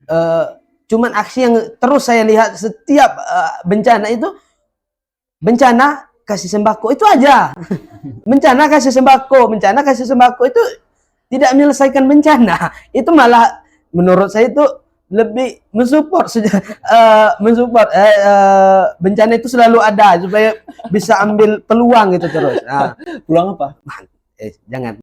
eh, cuman aksi yang terus saya lihat setiap bencana itu, bencana kasih sembako itu aja. Bencana kasih sembako itu tidak menyelesaikan bencana. Itu malah menurut saya itu lebih mensupport mensupport bencana itu selalu ada supaya bisa ambil peluang gitu terus. Nah, Peluang apa? jangan.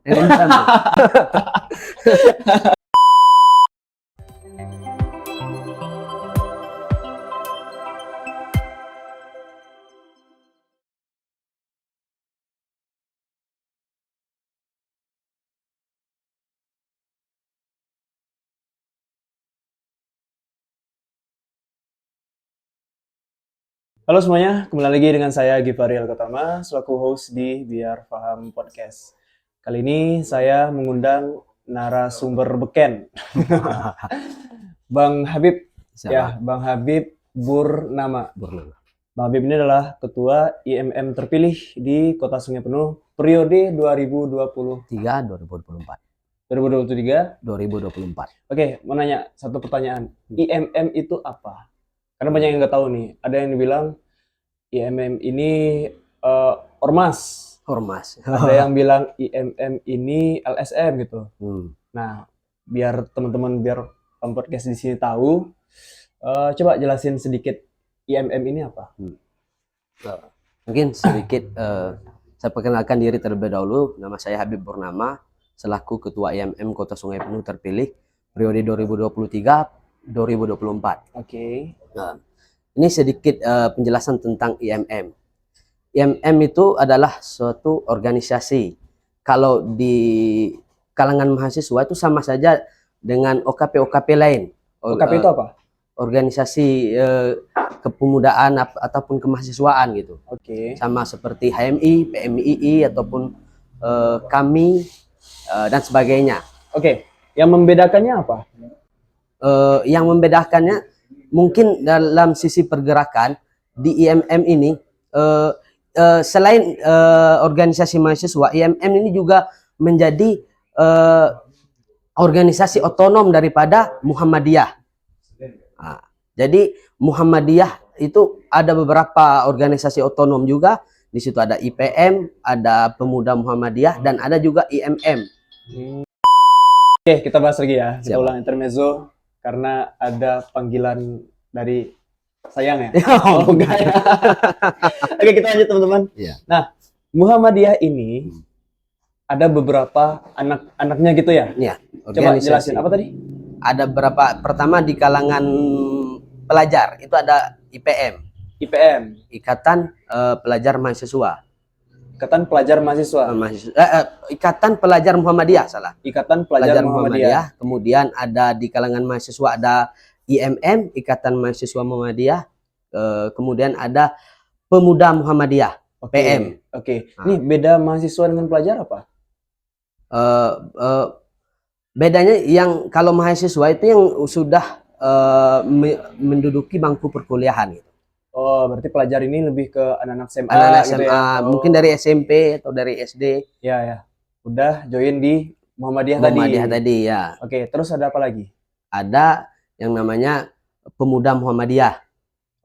Halo semuanya, kembali lagi dengan saya Givari Alkotama, selaku host di Biar Paham Podcast. Kali ini saya mengundang narasumber beken, Bang Habib. Ya, Bang Habib Burnama. Bang Habib ini adalah Ketua IMM terpilih di Kota Sungai Penuh periode 2023. 2024. Oke, mau nanya satu pertanyaan. IMM itu apa? Karena banyak yang nggak tahu nih. Ada yang bilang IMM ini ormas. Ada yang bilang IMM ini LSM gitu. Nah, biar teman-teman podcast di sini tahu, coba jelasin sedikit IMM ini apa? Mungkin sedikit saya perkenalkan diri terlebih dahulu. Nama saya Habib Burnama, selaku Ketua IMM Kota Sungai Penuh terpilih periode 2023-2024. Oke. Nah, ini sedikit penjelasan tentang IMM. IMM itu adalah suatu organisasi. Kalau di kalangan mahasiswa itu sama saja dengan OKP lain. OKP itu apa? Organisasi kepemudaan ataupun kemahasiswaan gitu. Oke. Sama seperti HMI, PMII ataupun kami dan sebagainya. Oke. Yang membedakannya apa? Yang membedakannya mungkin dalam sisi pergerakan di IMM ini, selain organisasi mahasiswa, IMM ini juga menjadi organisasi otonom daripada Muhammadiyah. Nah, jadi Muhammadiyah itu ada beberapa organisasi otonom juga. Di situ ada IPM, ada Pemuda Muhammadiyah, dan ada juga IMM. Oke, kita bahas lagi ya. Kita Siap. ulang intermezzo karena ada panggilan dari sayang ya. Oh, enggak ya. Oke, kita lanjut teman-teman. Iya. Nah, Muhammadiyah ini ada beberapa anak-anaknya gitu ya. Iya. Coba jelasin apa tadi? Ada berapa? Pertama di kalangan pelajar itu ada IPM, Ikatan Pelajar Mahasiswa. Ikatan Pelajar Mahasiswa. Ikatan Pelajar Muhammadiyah, salah. Ikatan Pelajar Muhammadiyah. Kemudian ada di kalangan mahasiswa ada IMM, Ikatan Mahasiswa Muhammadiyah. Kemudian ada Pemuda Muhammadiyah, PM. Oke. Ini beda mahasiswa dengan pelajar apa? Bedanya yang kalau mahasiswa itu yang sudah menduduki bangku perkuliahan gitu. Oh, berarti pelajar ini lebih ke anak-anak SMA, anak-anak gitu SMA, ya? mungkin dari SMP atau dari SD. Ya. Udah join di Muhammadiyah tadi ya. Oke, terus ada apa lagi? Ada yang namanya Pemuda Muhammadiyah.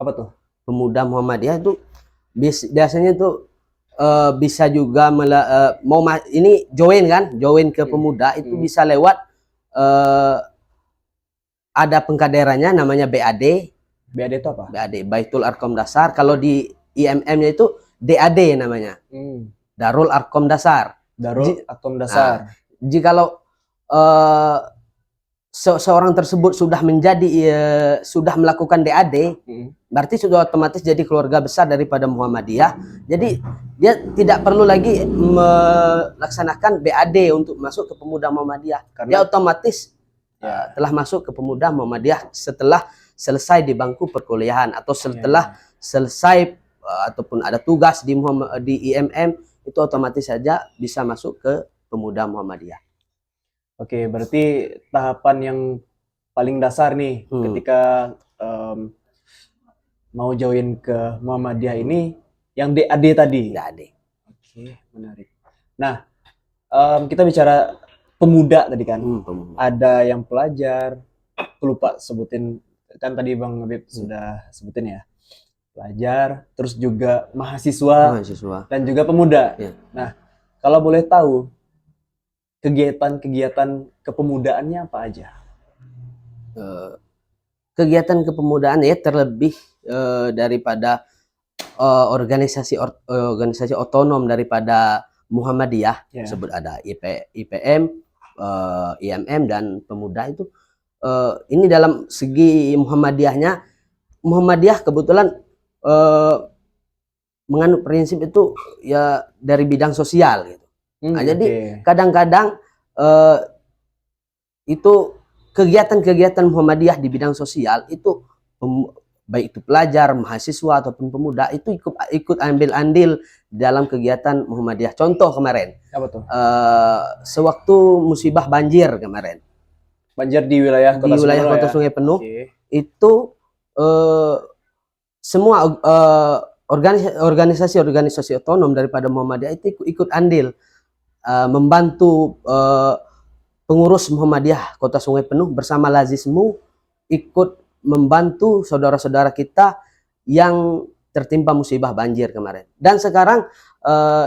Apa tuh? Pemuda Muhammadiyah itu biasanya tuh bisa juga ini join ke pemuda itu bisa lewat ada pengkaderannya namanya BAD. BAD itu apa? BAD, Baitul Arkom Dasar. Kalau di IMM-nya itu DAD namanya. Darul Arkom Dasar. Darul Arkom Dasar. Jikalau seorang tersebut sudah sudah melakukan DAD, berarti sudah otomatis jadi keluarga besar daripada Muhammadiyah. Jadi dia tidak perlu lagi melaksanakan BAD untuk masuk ke Pemuda Muhammadiyah. Dia otomatis telah masuk ke Pemuda Muhammadiyah setelah selesai di bangku perkuliahan atau setelah selesai ataupun ada tugas di IMM, itu otomatis saja bisa masuk ke Pemuda Muhammadiyah. Oke, berarti tahapan yang paling dasar nih ketika mau join ke Muhammadiyah ini yang DAD tadi. DAD. Oke, menarik. Nah, kita bicara pemuda tadi kan. Ada yang pelajar, aku lupa sebutin, kan tadi Bang Habib sudah sebutin ya, pelajar, terus juga mahasiswa, dan juga pemuda. Ya. Nah, kalau boleh tahu kegiatan-kegiatan kepemudaannya apa aja? Kegiatan kepemudaan ya terlebih daripada organisasi otonom daripada Muhammadiyah, sebut ada IPM, IMM dan pemuda itu. Ini dalam segi Muhammadiyah kebetulan menganut prinsip itu ya dari bidang sosial gitu. Nah, jadi kadang-kadang itu kegiatan-kegiatan Muhammadiyah di bidang sosial itu baik itu pelajar, mahasiswa ataupun pemuda itu ikut ambil andil dalam kegiatan Muhammadiyah. Contoh kemarin, apa tuh? Sewaktu musibah banjir kemarin. Banjir di wilayah Kota Sungai Penuh, itu semua organisasi otonom daripada Muhammadiyah itu ikut andil membantu pengurus Muhammadiyah Kota Sungai Penuh bersama Lazismu ikut membantu saudara-saudara kita yang tertimpa musibah banjir kemarin. Dan sekarang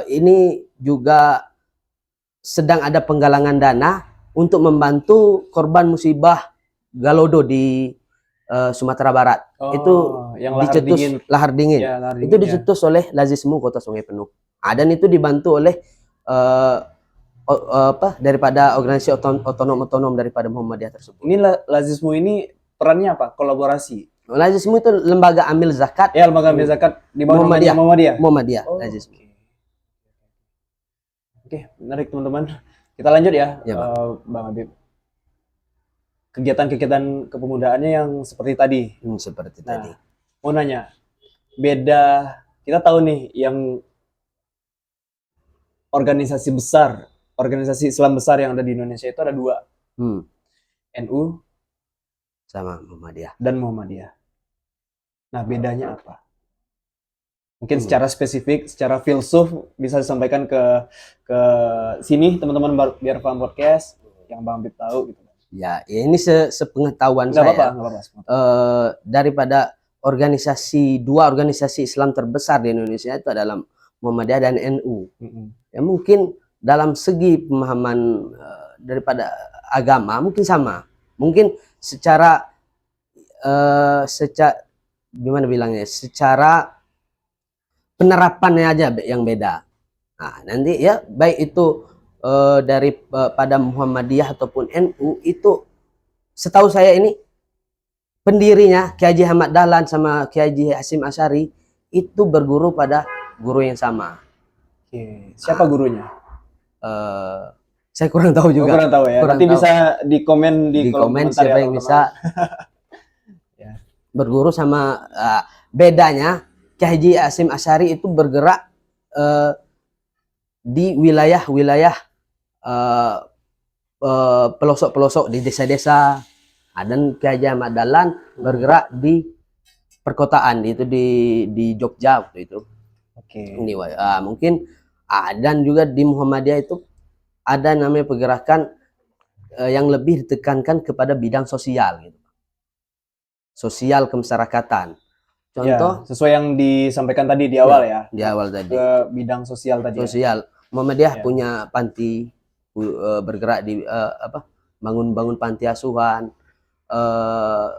ini juga sedang ada penggalangan dana untuk membantu korban musibah Galodo di Sumatera Barat. Itu yang lahar dingin. Itu dicetus oleh Lazismu Kota Sungai Penuh. Dan itu dibantu oleh daripada organisasi otonom daripada Muhammadiyah tersebut. Ini Lazismu ini perannya apa? Kolaborasi. Lazismu itu lembaga amil zakat. Ya, lembaga amil zakat di bawah Muhammadiyah. Lazismu. Oke, menarik teman-teman. Kita lanjut ya, Bang Habib. Kegiatan-kegiatan kepemudaannya yang seperti tadi. Tadi. Mau nanya, beda, kita tahu nih yang organisasi besar, organisasi Islam besar yang ada di Indonesia itu ada dua. NU sama Muhammadiyah. Dan Muhammadiyah. Nah, bedanya apa? Mungkin secara spesifik, secara filsuf bisa disampaikan ke sini teman-teman biar paham podcast yang Bang Habib tahu gitu. Ya ini sepengetahuan saya. Daripada dua organisasi Islam terbesar di Indonesia itu adalah Muhammadiyah dan NU. Ya mungkin dalam segi pemahaman daripada agama mungkin sama. Mungkin secara gimana bilangnya? Secara penerapannya aja yang beda. Nah, nanti ya baik itu pada Muhammadiyah ataupun NU itu setahu saya ini pendirinya Kiai Haji Ahmad Dahlan sama Kiai Haji Hasyim Asy'ari itu berguru pada guru yang sama. Siapa gurunya? Saya kurang tahu juga. Kurang tahu ya. Nanti bisa di komen di komen siapa yang bisa berguru sama. Bedanya Kiai Haji Hasyim Asy'ari itu bergerak di wilayah-wilayah pelosok-pelosok di desa-desa. Dan Kiai Haji Ahmad Dahlan bergerak di perkotaan itu di Jogja waktu itu. Ini mungkin dan juga di Muhammadiyah itu ada namanya pergerakan yang lebih ditekankan kepada bidang sosial gitu. Sosial kemasyarakatan. Contoh sesuai yang disampaikan tadi di awal ya. Di awal tadi. Ke bidang sosial tadi. Sosial. Muhammadiyah punya panti, bergerak di bangun panti asuhan,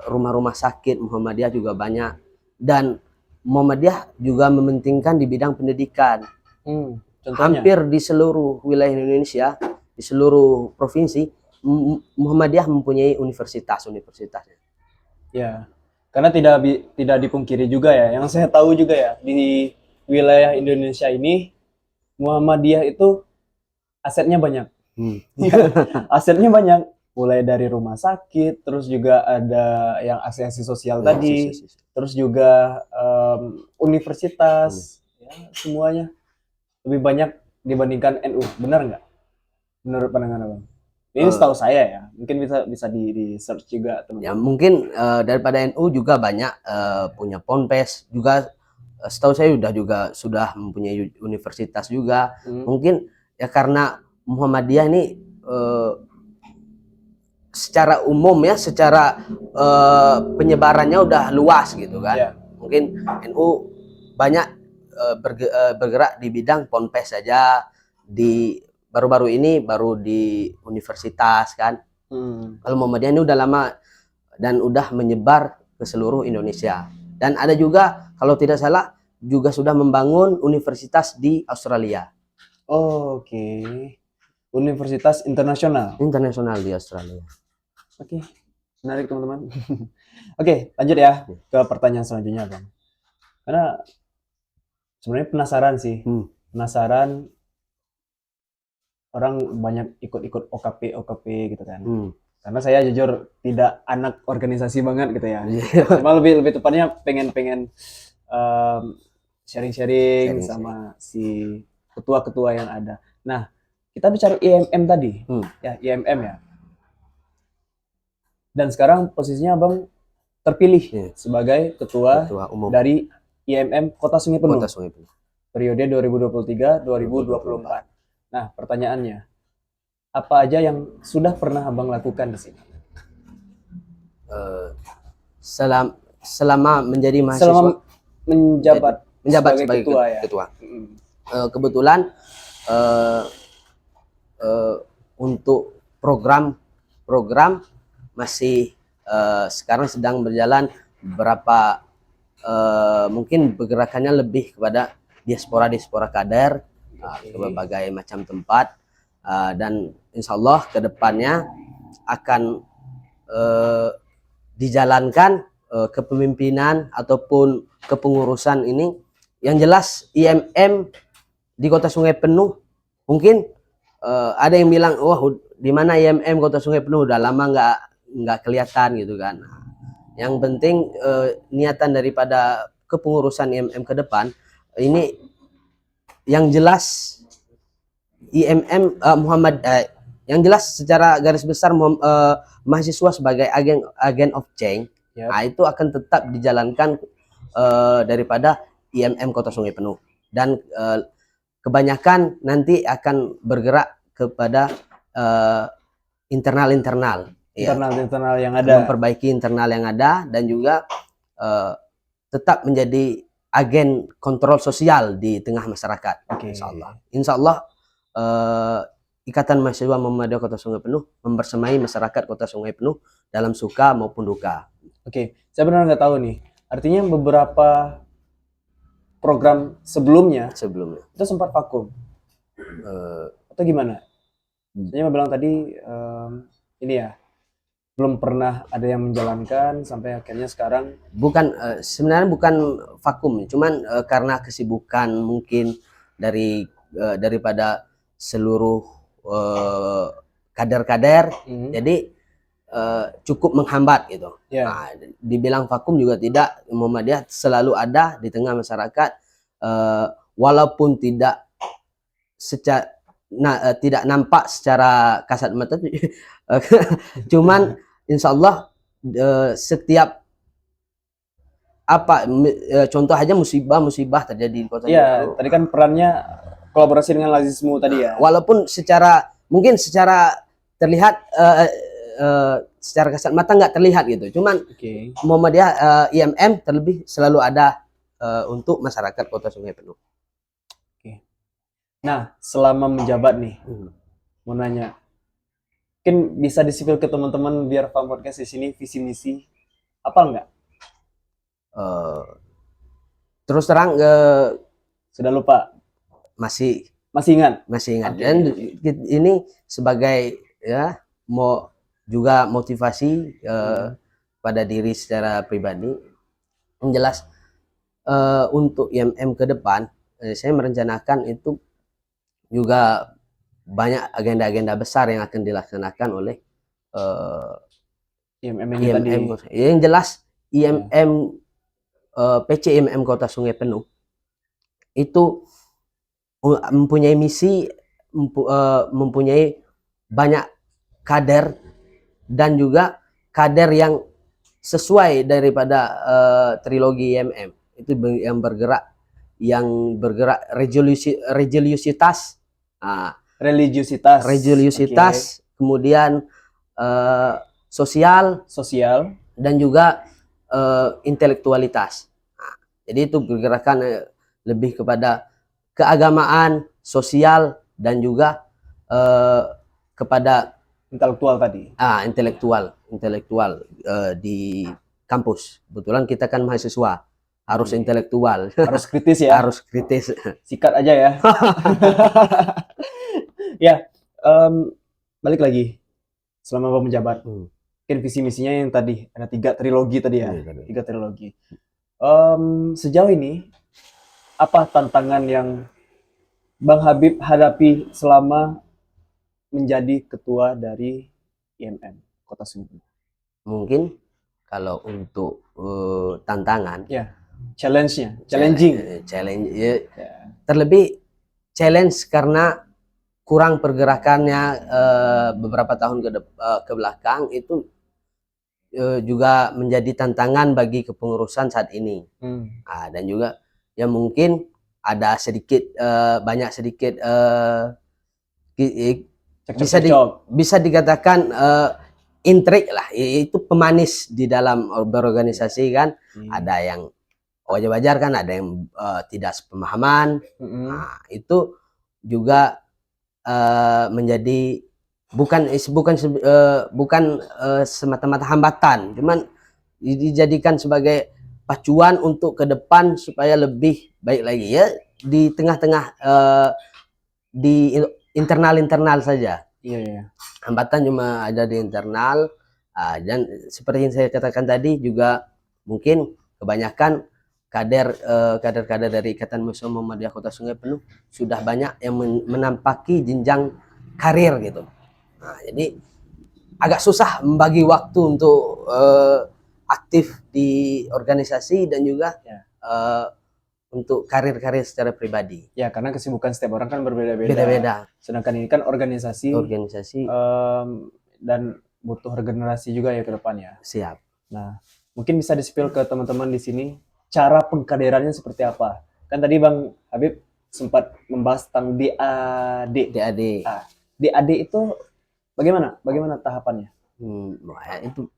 rumah-rumah sakit. Muhammadiyah juga banyak, dan Muhammadiyah juga mementingkan di bidang pendidikan. Hampir di seluruh wilayah Indonesia, di seluruh provinsi, Muhammadiyah mempunyai universitasnya. Ya, karena tidak dipungkiri juga ya, yang saya tahu juga ya, di wilayah Indonesia ini Muhammadiyah itu asetnya banyak. Asetnya banyak, mulai dari rumah sakit, terus juga ada yang asistensi sosial tadi, terus juga universitas, ya, semuanya lebih banyak dibandingkan NU. Benar nggak? Menurut pandangan Abang? Ini setahu saya ya, mungkin bisa di search juga teman-teman. Ya mungkin daripada NU juga banyak punya ponpes juga, setahu saya sudah mempunyai universitas juga. Mungkin ya karena Muhammadiyah ini secara umum ya, secara penyebarannya udah luas gitu kan. Yeah. Mungkin NU banyak bergerak di bidang ponpes saja, di baru-baru ini baru di universitas kan. Kalau Muhammadiyah ini udah lama dan udah menyebar ke seluruh Indonesia. Dan ada juga kalau tidak salah juga sudah membangun universitas di Australia. Oke. Universitas internasional. Internasional di Australia. Oke. Menarik teman-teman. Oke, lanjut ya ke pertanyaan selanjutnya, Bang. Karena sebenarnya penasaran sih. Penasaran orang banyak ikut-ikut OKP gitu kan. Karena saya jujur tidak anak organisasi banget gitu ya. Cuma lebih tepatnya pengen sharing-sharing sama si ketua-ketua yang ada. Nah, kita bicara IMM tadi. Ya, IMM ya. Dan sekarang posisinya Abang terpilih sebagai ketua umum dari IMM Kota Sungai Penuh. Kota Sungai Penuh. Periode 2023-2024. Nah, pertanyaannya, apa aja yang sudah pernah Abang lakukan di sini? Selama menjadi mahasiswa, selama menjabat sebagai ketua. Kebetulan untuk program masih sekarang sedang berjalan beberapa, mungkin pergerakannya lebih kepada diaspora kader ke berbagai macam tempat, dan insya Allah kedepannya akan dijalankan kepemimpinan ataupun kepengurusan ini. Yang jelas IMM di Kota Sungai Penuh, mungkin ada yang bilang, wah di mana IMM Kota Sungai Penuh, udah lama nggak kelihatan gitu kan. Yang penting niatan daripada kepengurusan IMM ke depan ini, yang jelas IMM yang jelas secara garis besar mahasiswa sebagai agen of change. Nah, itu akan tetap dijalankan daripada IMM Kota Sungai Penuh, dan kebanyakan nanti akan bergerak kepada internal yang ada, memperbaiki internal yang ada, dan juga tetap menjadi agen kontrol sosial di tengah masyarakat. Insya Allah Ikatan Mahasiswa Muhammadiyah Kota Sungai Penuh membersamai masyarakat Kota Sungai Penuh dalam suka maupun duka. Saya benar nggak tahu nih, artinya beberapa program sebelumnya itu sempat vakum atau gimana? Saya bilang tadi ini ya, belum pernah ada yang menjalankan sampai akhirnya sekarang. Sebenarnya bukan vakum, cuman karena kesibukan mungkin daripada seluruh kader-kader, jadi cukup menghambat gitu. Nah, dibilang vakum juga tidak. Muhammadiyah selalu ada di tengah masyarakat, walaupun tidak tidak nampak secara kasat mata, cuman insya Allah setiap contoh aja musibah terjadi di kota. Tadi kan perannya kolaborasi dengan Lazismu tadi ya. Walaupun mungkin secara terlihat secara kasat mata nggak terlihat gitu, cuman Muhammadiyah IMM terlebih selalu ada untuk masyarakat Kota Sungai Penuh. Nah, selama menjabat nih, mau nanya, mungkin bisa disipil ke teman-teman biar paham podcast di sini visi misi apa enggak? Terus terang sudah lupa? Masih ingat. Dan ini sebagai juga motivasi pada diri secara pribadi. Yang jelas untuk IMM ke depan, saya merencanakan itu juga banyak agenda-agenda besar yang akan dilaksanakan oleh IMM ini tadi. Yang jelas IMM PC IMM Kota Sungai Penuh itu mempunyai misi, mempunyai banyak kader, dan juga kader yang sesuai daripada trilogi IMM itu, yang bergerak religiusitas, religiusitas. Kemudian sosial Sosial. dan juga intelektualitas. Nah, jadi itu pergerakan lebih kepada keagamaan, sosial dan juga kepada Intelektual tadi. intelektual di kampus. Kebetulan kita kan mahasiswa, harus intelektual, Harus kritis ya. harus kritis. Sikat aja ya. Ya, balik lagi. Selama Bang menjabat, mungkin visi misinya yang tadi ada 3 trilogi tadi ya. 3 trilogi. Sejauh ini apa tantangan yang Bang Habib hadapi selama menjadi ketua dari IMM Kota Sumut? Mungkin kalau untuk tantangan, Ya, challenging. challenge ya, terlebih challenge karena kurang pergerakannya beberapa tahun ke belakang itu juga menjadi tantangan bagi kepengurusan saat ini. Dan juga ya mungkin ada sedikit banyak sedikit bisa dikatakan intrik lah, itu pemanis di dalam berorganisasi kan. Ada yang wajar-wajar kan, ada yang tidak sepemahaman. Nah, itu juga menjadi bukan semata-mata hambatan, cuman dijadikan sebagai pacuan untuk ke depan supaya lebih baik lagi ya, di tengah-tengah di internal saja. Iya. Hambatan cuma ada di internal, dan seperti yang saya katakan tadi juga mungkin kebanyakan kader-kader dari Ikatan Mahasiswa Muhammadiyah Kota Sungai Penuh sudah banyak yang menampaki jenjang karir gitu. Nah, jadi agak susah membagi waktu untuk aktif di organisasi dan juga untuk karir-karir secara pribadi. Ya, karena kesibukan setiap orang kan berbeda-beda. Sedangkan ini kan organisasi dan butuh regenerasi juga ya ke depannya. Siap. Nah, mungkin bisa di-spill ke teman-teman di sini cara pengkaderannya seperti apa? Kan tadi Bang Habib sempat membahas tentang DAD. DAD itu bagaimana tahapannya? Itu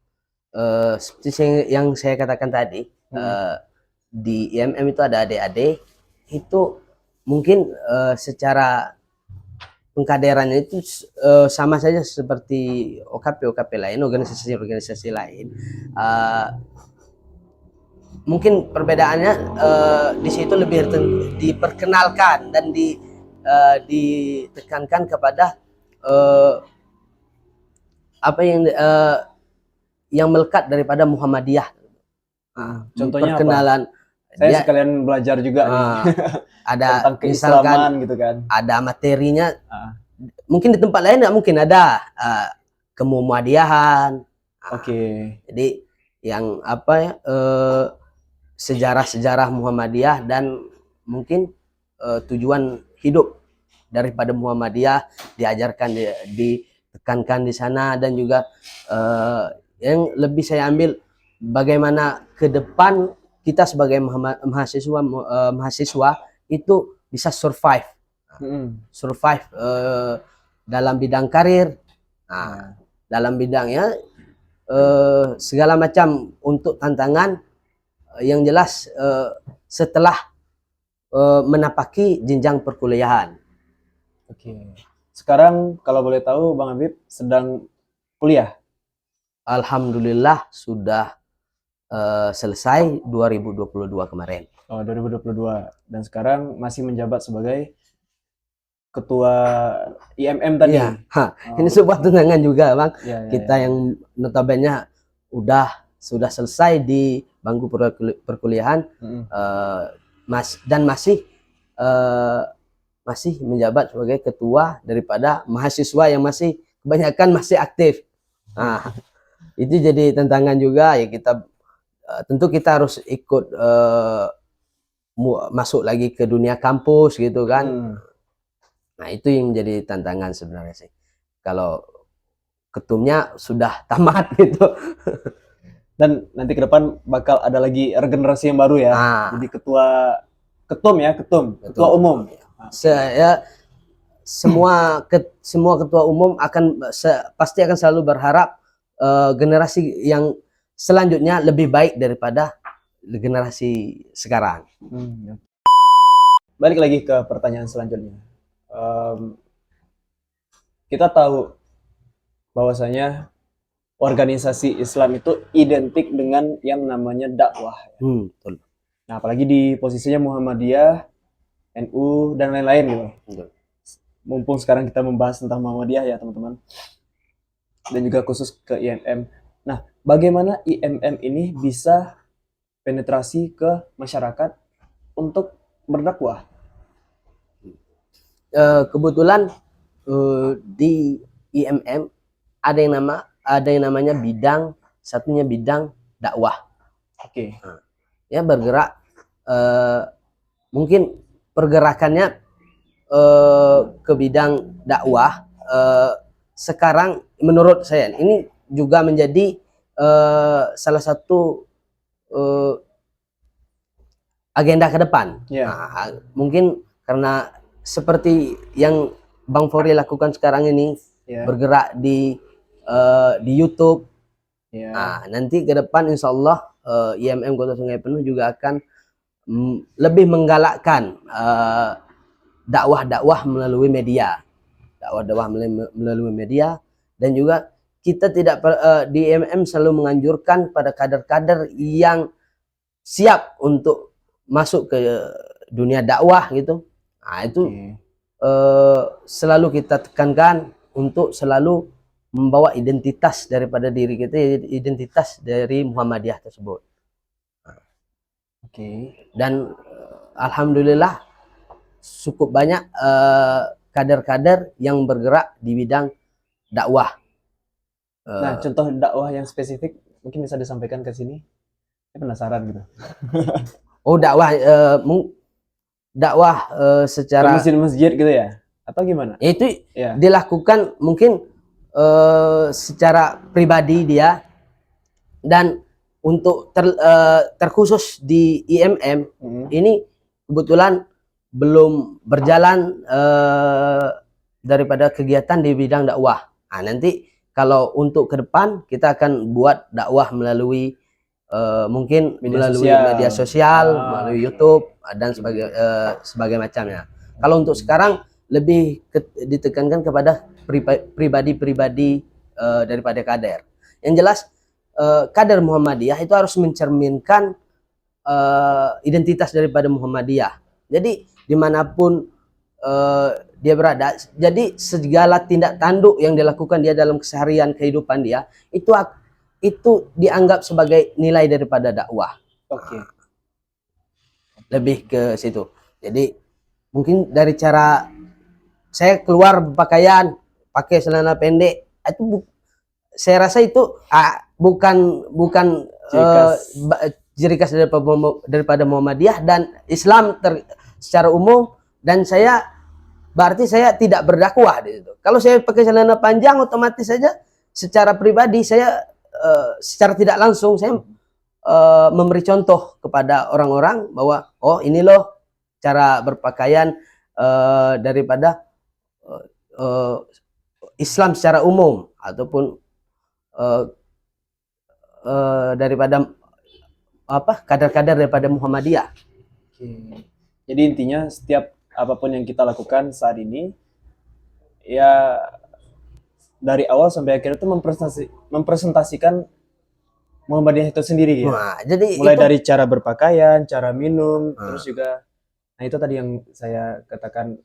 seperti yang saya katakan tadi, di IMM itu ada DAD, itu mungkin secara pengkaderannya itu sama saja seperti OKP lain, organisasi lain. Mungkin perbedaannya di situ lebih diperkenalkan dan ditekankan kepada apa yang melekat daripada Muhammadiyah. Contohnya perkenalan apa? Saya sekalian belajar juga ada tentang keislaman gitu kan. Ada materinya. Mungkin di tempat lain nggak mungkin ada kemuhammadiyahan. Jadi yang sejarah Muhammadiyah dan mungkin tujuan hidup daripada Muhammadiyah diajarkan, ditekankan di sana, dan juga yang lebih saya ambil bagaimana ke depan kita sebagai mahasiswa itu bisa survive dalam bidang karir, dalam bidangnya segala macam untuk tantangan yang jelas setelah menapaki jenjang perkuliahan. Sekarang kalau boleh tahu Bang Habib sedang kuliah? Alhamdulillah sudah selesai 2022 kemarin. 2022, dan sekarang masih menjabat sebagai ketua IMM tadi. Ini sebuah tantangan juga, Bang. Kita yang notabene sudah selesai di bangku perkuliahan, dan masih menjabat sebagai ketua daripada mahasiswa yang masih kebanyakan masih aktif. Itu jadi tantangan juga ya. Tentu kita harus ikut masuk lagi ke dunia kampus gitu kan. Nah, itu yang menjadi tantangan sebenarnya sih. Kalau ketumnya sudah tamat gitu. Dan nanti ke depan bakal ada lagi regenerasi yang baru ya. Jadi ketua umum. Saya semua ketua umum pasti akan selalu berharap generasi yang selanjutnya lebih baik daripada generasi sekarang. Balik lagi ke pertanyaan selanjutnya. Kita tahu bahwasanya organisasi Islam itu identik dengan yang namanya dakwah. Betul. Nah, apalagi di posisinya Muhammadiyah, NU dan lain-lain gitu. Betul. Mumpung sekarang kita membahas tentang Muhammadiyah ya teman-teman, dan juga khusus ke IMM. Nah, bagaimana IMM ini bisa penetrasi ke masyarakat untuk berdakwah? Kebetulan di IMM ada yang namanya satunya bidang dakwah. Oke. Ya, bergerak mungkin pergerakannya ke bidang dakwah sekarang menurut saya ini juga menjadi salah satu agenda ke depan. Nah, mungkin karena seperti yang Bang Fori lakukan sekarang ini, bergerak di YouTube. Nah, nanti ke depan insya Allah IMM Kota Sungai Penuh juga akan lebih menggalakkan dakwah-dakwah melalui media, melalui media, dan juga kita di IMM selalu menganjurkan pada kader-kader yang siap untuk masuk ke dunia dakwah gitu. Nah, itu selalu kita tekankan untuk selalu membawa identitas daripada diri kita, identitas dari Muhammadiyah tersebut. Dan alhamdulillah cukup banyak kader-kader yang bergerak di bidang dakwah. Nah, contoh dakwah yang spesifik mungkin bisa disampaikan ke sini. Saya penasaran gitu. Oh, dakwah secara masjid-masjid gitu ya? Atau gimana? Itu dilakukan mungkin secara pribadi dia, dan untuk terkhusus di IMM ini kebetulan belum berjalan daripada kegiatan di bidang dakwah. Nah, nanti kalau untuk ke depan kita akan buat dakwah melalui mungkin media sosial, melalui YouTube dan sebagai macamnya. Kalau untuk sekarang lebih ditekankan kepada pribadi-pribadi daripada kader. Yang jelas kader Muhammadiyah itu harus mencerminkan identitas daripada Muhammadiyah. Jadi dimanapun dia berada, jadi segala tindak tanduk yang dilakukan dia dalam keseharian kehidupan dia itu dianggap sebagai nilai daripada dakwah. Lebih ke situ. Jadi mungkin dari cara saya keluar berpakaian pakai celana pendek, itu saya rasa itu bukan ciri khas daripada Muhammadiyah dan Islam secara umum, dan berarti saya tidak berdakwah di situ. Kalau saya pakai celana panjang, otomatis saja secara pribadi saya secara tidak langsung saya memberi contoh kepada orang-orang bahwa oh ini loh cara berpakaian daripada Islam secara umum, ataupun daripada kader-kader daripada Muhammadiyah. Jadi intinya setiap apapun yang kita lakukan saat ini ya dari awal sampai akhir itu mempresentasikan Muhammadiyah itu sendiri ya. Nah, jadi mulai dari cara berpakaian, cara minum, terus juga itu tadi yang saya katakan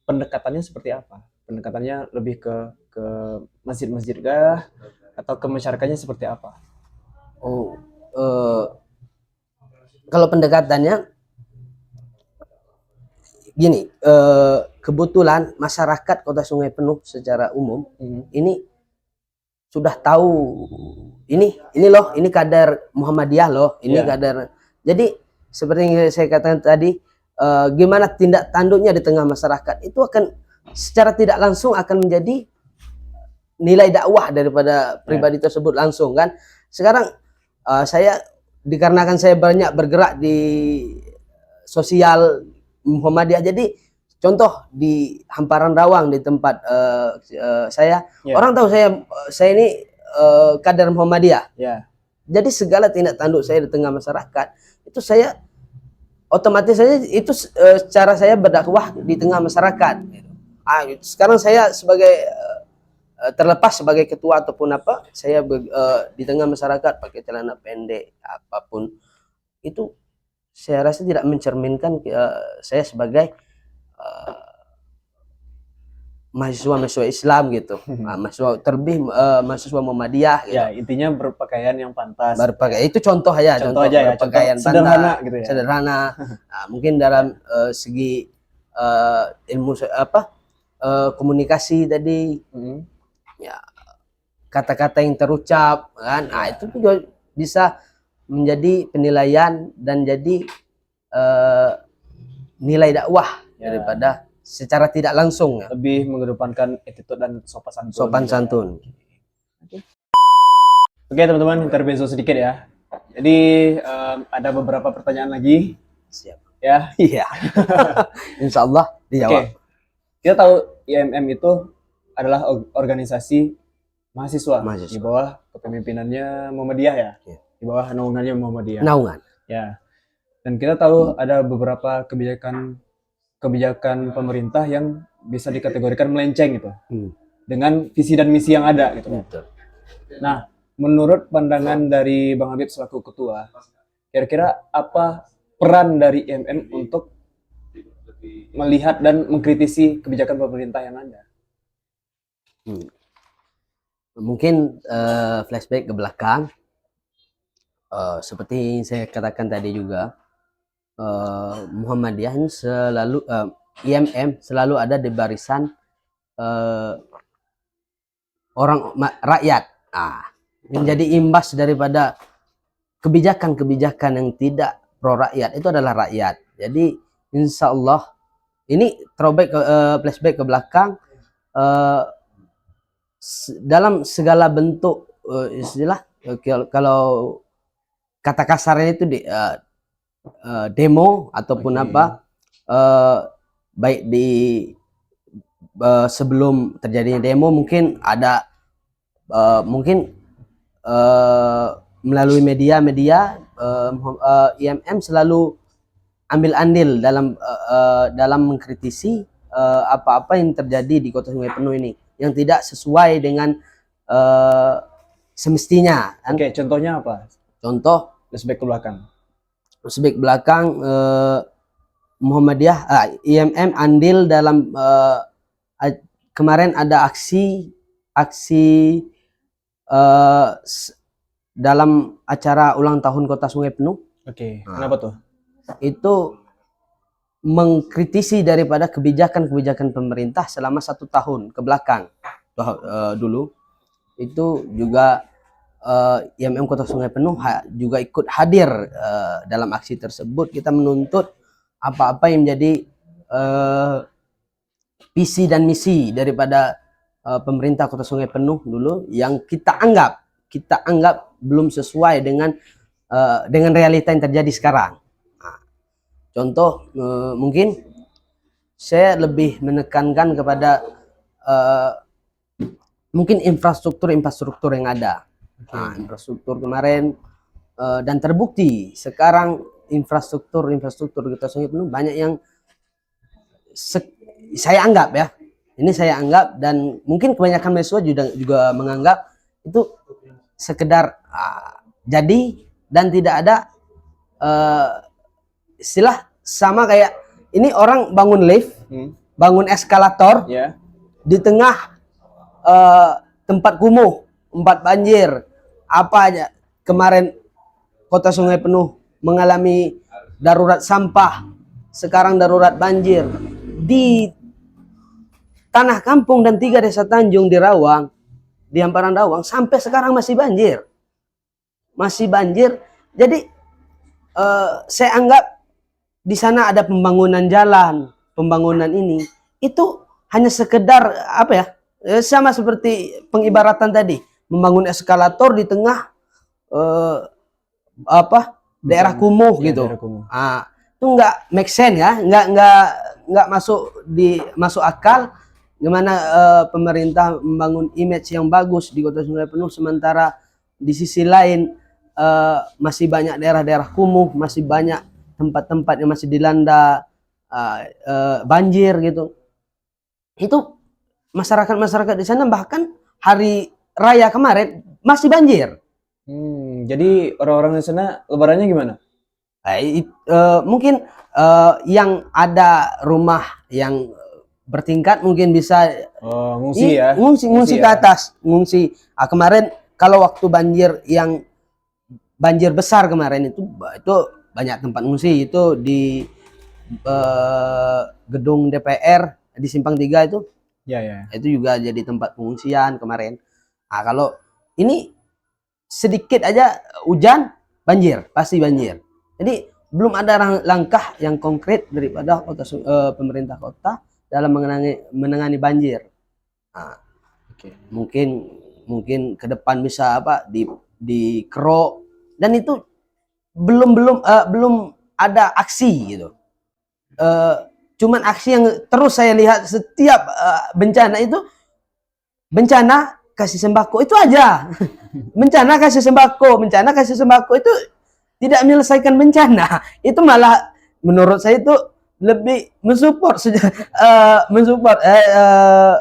pendekatannya seperti apa? Pendekatannya lebih ke masjid-masjid kah atau ke masyarakatnya seperti apa? Kalau pendekatannya gini, kebetulan masyarakat Kota Sungai Penuh secara umum ini sudah tahu ini loh, ini kader Muhammadiyah loh, ini kader. Jadi seperti yang saya katakan tadi, gimana tindak tanduknya di tengah masyarakat itu akan secara tidak langsung akan menjadi nilai dakwah daripada pribadi tersebut langsung kan. Sekarang dikarenakan saya banyak bergerak di sosial Muhammadiyah, jadi contoh di hamparan Rawang di tempat saya, Ya. orang tahu saya ini kader Muhammadiyah. Ya. Jadi segala tindak tanduk saya di tengah masyarakat itu saya otomatis saja itu cara saya berdakwah di tengah masyarakat. Sekarang saya sebagai terlepas sebagai ketua ataupun apa, saya di tengah masyarakat pakai celana pendek apapun itu, saya rasa tidak mencerminkan saya sebagai mahasiswa Islam gitu, mahasiswa Muhammadiyah gitu. Ya, intinya berpakaian yang pantas. Berpakaian itu contoh aja, contoh aja ya, berpakaian contoh sederhana gitu ya. Sederhana. Nah, mungkin dalam segi ilmu komunikasi tadi, ya kata-kata yang terucap kan, itu juga bisa menjadi penilaian dan jadi nilai dakwah daripada secara tidak langsung ya. Lebih mengedepankan attitude dan sopan santun. Oke teman-teman, intermezzo sedikit ya. Jadi ada beberapa pertanyaan lagi. Siap. Ya. Iya. Insya Allah dijawab. Oke. Kita tahu IMM itu adalah organisasi mahasiswa. Mahasiswa. Di bawah kepemimpinannya Muhammadiyah ya. Iya. Di bawah naungannya Muhammadiyah. Naungan. Ya. Dan kita tahu ada beberapa kebijakan pemerintah yang bisa dikategorikan melenceng gitu. Dengan visi dan misi yang ada gitu. Betul. Nah, menurut pandangan dari Bang Habib selaku ketua, kira-kira apa peran dari IMM untuk melihat dan mengkritisi kebijakan pemerintah yang ada? Mungkin flashback ke belakang, seperti saya katakan tadi juga, Muhammadiyah selalu IMM selalu ada di barisan rakyat. Menjadi imbas daripada kebijakan-kebijakan yang tidak pro rakyat itu adalah rakyat. Jadi insya Allah ini flashback ke belakang, dalam segala bentuk istilah, kalau kata kasarnya itu demo ataupun apa, baik di sebelum terjadinya demo mungkin ada melalui media IMM selalu ambil andil dalam mengkritisi apa-apa yang terjadi di Kota Sungai Penuh ini yang tidak sesuai dengan semestinya. Oke, contohnya apa? Contoh Flashback ke belakang. Flashback belakang, Muhammadiyah IMM andil dalam kemarin ada aksi dalam acara ulang tahun Kota Sungai Penuh. Oke, kenapa tuh? Itu mengkritisi daripada kebijakan-kebijakan pemerintah selama 1 tahun ke belakang dulu. Itu juga IMM Kota Sungai Penuh juga ikut hadir dalam aksi tersebut. Kita menuntut apa-apa yang menjadi visi dan misi daripada pemerintah Kota Sungai Penuh dulu yang kita anggap belum sesuai dengan realita yang terjadi sekarang. Contoh, mungkin saya lebih menekankan kepada mungkin infrastruktur yang ada. Infrastruktur kemarin, dan terbukti sekarang infrastruktur Kota Sungai Penuh banyak yang saya anggap ya. Ini saya anggap dan mungkin kebanyakan mahasiswa juga menganggap itu sekedar jadi dan tidak ada istilah sama kayak ini orang bangun lift, bangun eskalator di tengah tempat kumuh, tempat banjir, apa aja. Kemarin Kota Sungai Penuh mengalami darurat sampah, sekarang darurat banjir. Di Tanah Kampung dan 3 Desa Tanjung di Rawang, di hamparan Rawang sampai sekarang masih banjir. Jadi saya anggap di sana ada pembangunan jalan, pembangunan ini itu hanya sekedar apa ya? Sama seperti pengibaratan tadi, membangun eskalator di tengah daerah kumuh gitu. itu nggak make sense ya, nggak masuk akal gimana pemerintah membangun image yang bagus di Kota Sungai Penuh sementara di sisi lain masih banyak daerah-daerah kumuh, masih banyak tempat-tempat yang masih dilanda banjir gitu. Itu masyarakat di sana bahkan hari raya kemarin masih banjir. Jadi orang-orang di sana lebarannya gimana? Mungkin yang ada rumah yang bertingkat mungkin bisa ngungsi ya. Ngungsi ke atas, ngungsi. Kemarin kalau waktu banjir besar kemarin itu banyak tempat ngungsi itu di gedung DPR di Simpang 3 itu. Ya. Itu juga jadi tempat pengungsian kemarin. Kalau ini sedikit aja hujan banjir, pasti banjir. Jadi belum ada langkah yang konkret daripada pemerintah kota dalam menangani banjir. Mungkin ke depan bisa di kerok, dan itu belum ada aksi gitu. Cuman aksi yang terus saya lihat setiap bencana itu, bencana kasih sembako itu aja. bencana kasih sembako itu tidak menyelesaikan bencana. Itu malah menurut saya itu lebih mensupport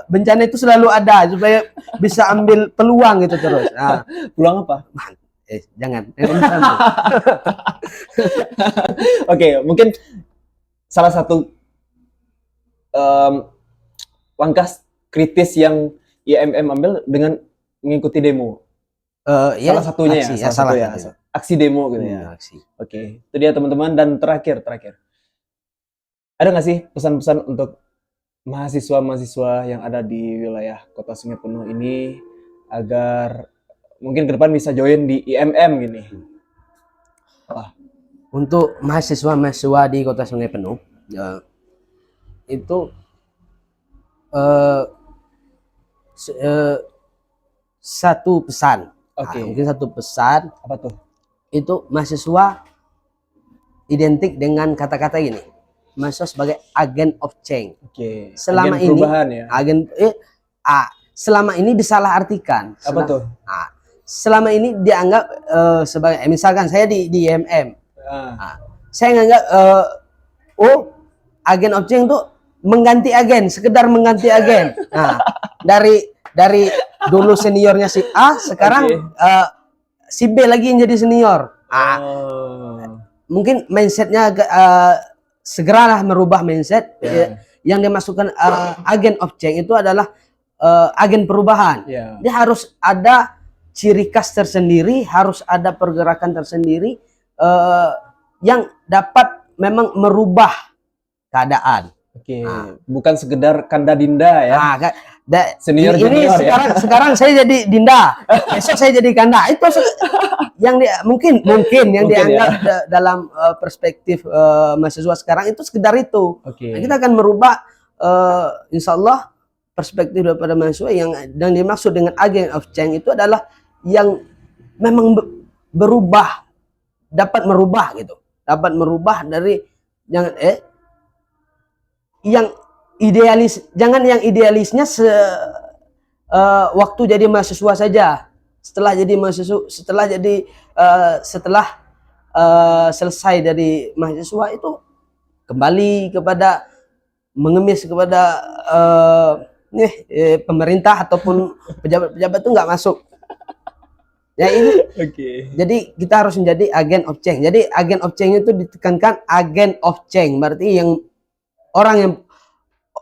bencana itu selalu ada supaya bisa ambil peluang gitu terus. Peluang apa? Jangan. Oke, mungkin salah satu langkah kritis yang IMM ambil dengan mengikuti demo. Salah satunya aksi demo gitu ya. Oke, itu dia teman-teman. Dan terakhir ada nggak sih pesan-pesan untuk mahasiswa yang ada di wilayah Kota Sungai Penuh ini agar mungkin ke depan bisa join di IMM gini? Untuk mahasiswa di Kota Sungai Penuh itu satu pesan. Mungkin satu pesan. Apa tuh? Itu mahasiswa identik dengan kata-kata ini. Mahasiswa sebagai agent of change. Selama agen perubahan ya. Selama ini disalahartikan. Apa tuh? Selama ini dianggap sebagai misalkan saya di IMM. Saya nganggap agen of change itu mengganti agen, sekedar mengganti agen. Dari dulu seniornya si A, sekarang si B lagi yang jadi senior. Mungkin mindsetnya segeralah merubah mindset. Yang dimasukkan agen of change itu adalah agen perubahan. Dia harus ada ciri khas tersendiri, harus ada pergerakan tersendiri yang dapat memang merubah keadaan. Bukan sekedar kanda dinda ya. Senior ini sekarang saya jadi dinda, besok saya jadi kanda. Itu yang mungkin yang dianggap dalam perspektif mahasiswa sekarang itu sekedar itu. Kita akan merubah insya Allah perspektif daripada mahasiswa yang dimaksud dengan agent of change itu adalah yang memang dapat merubah dari yang idealis, jangan yang idealisnya waktu jadi mahasiswa saja. Setelah selesai dari mahasiswa itu kembali kepada mengemis kepada pemerintah ataupun pejabat-pejabat itu nggak masuk. Ya ini. Jadi kita harus menjadi agen of change. Jadi agen of change itu ditekankan agen of change, berarti orang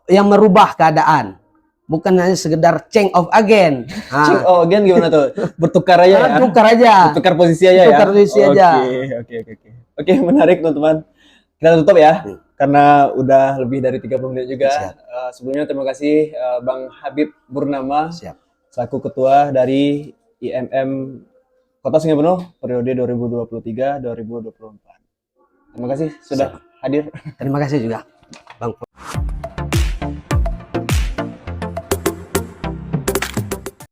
yang merubah keadaan, bukan hanya sekedar change of agent. Change of agent gimana tuh? Bertukar aja ya? Bertukar posisi aja ya? Oke, menarik teman-teman. Kita tutup ya, karena udah lebih dari 30 menit juga. Sebelumnya terima kasih Bang Habib Burnama, selaku ketua dari IMM Kota Sungai Penuh periode 2023-2024. Terima kasih sudah hadir. Terima kasih juga, Bang.